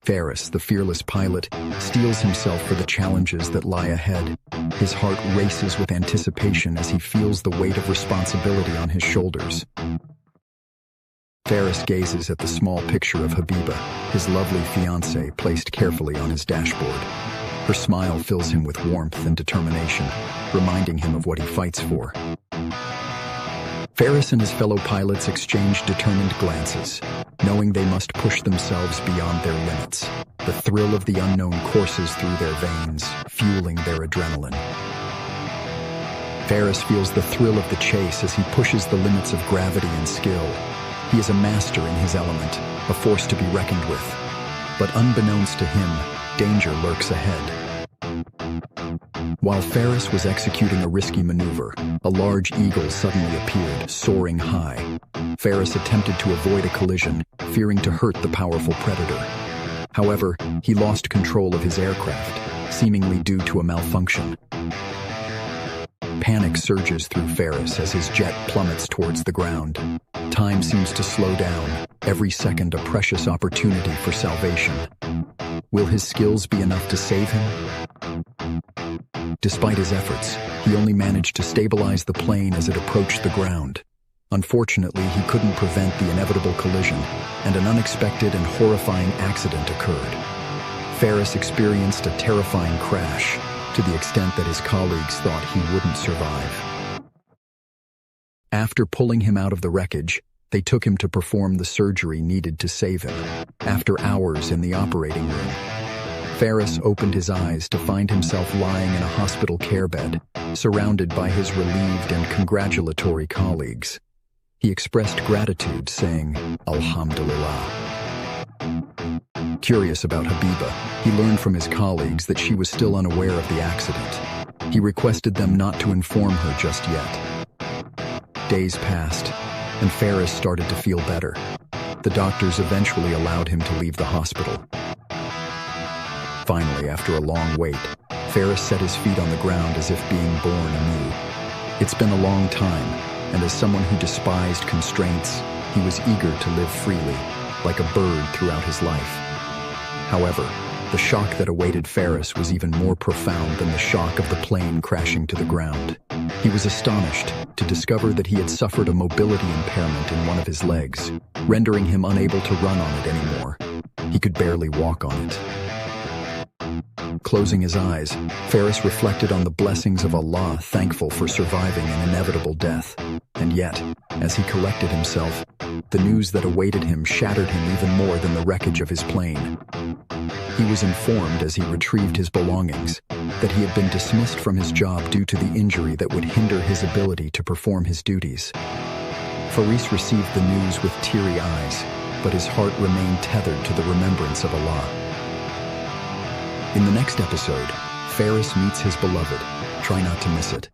Faris, the fearless pilot, steels himself for the challenges that lie ahead. His heart races with anticipation as he feels the weight of responsibility on his shoulders. Faris gazes at the small picture of Habiba, his lovely fiancée, placed carefully on his dashboard. Her smile fills him with warmth and determination, reminding him of what he fights for. Faris and his fellow pilots exchange determined glances, knowing they must push themselves beyond their limits. The thrill of the unknown courses through their veins, fueling their adrenaline. Faris feels the thrill of the chase as he pushes the limits of gravity and skill. He is a master in his element, a force to be reckoned with. But unbeknownst to him, danger lurks ahead. While Faris was executing a risky maneuver, a large eagle suddenly appeared, soaring high. Faris attempted to avoid a collision, fearing to hurt the powerful predator. However, he lost control of his aircraft, seemingly due to a malfunction. Panic surges through Faris as his jet plummets towards the ground. Time seems to slow down, every second a precious opportunity for salvation. Will his skills be enough to save him? Despite his efforts, he only managed to stabilize the plane as it approached the ground. Unfortunately, he couldn't prevent the inevitable collision, and an unexpected and horrifying accident occurred. Faris experienced a terrifying crash, to the extent that his colleagues thought he wouldn't survive. After pulling him out of the wreckage, they took him to perform the surgery needed to save him. After hours in the operating room, Faris opened his eyes to find himself lying in a hospital care bed, surrounded by his relieved and congratulatory colleagues. He expressed gratitude, saying, "Alhamdulillah." Curious about Habiba, he learned from his colleagues that she was still unaware of the accident. He requested them not to inform her just yet. Days passed, and Faris started to feel better. The doctors eventually allowed him to leave the hospital. Finally, after a long wait, Faris set his feet on the ground as if being born anew. It's been a long time, and as someone who despised constraints, he was eager to live freely, like a bird throughout his life. However, the shock that awaited Faris was even more profound than the shock of the plane crashing to the ground. He was astonished to discover that he had suffered a mobility impairment in one of his legs, rendering him unable to run on it anymore. He could barely walk on it. Closing his eyes, Faris reflected on the blessings of Allah, thankful for surviving an inevitable death. And yet, as he collected himself, the news that awaited him shattered him even more than the wreckage of his plane. He was informed as he retrieved his belongings that he had been dismissed from his job due to the injury that would hinder his ability to perform his duties. Faris received the news with teary eyes, but his heart remained tethered to the remembrance of Allah. In the next episode, Faris meets his beloved. Try not to miss it.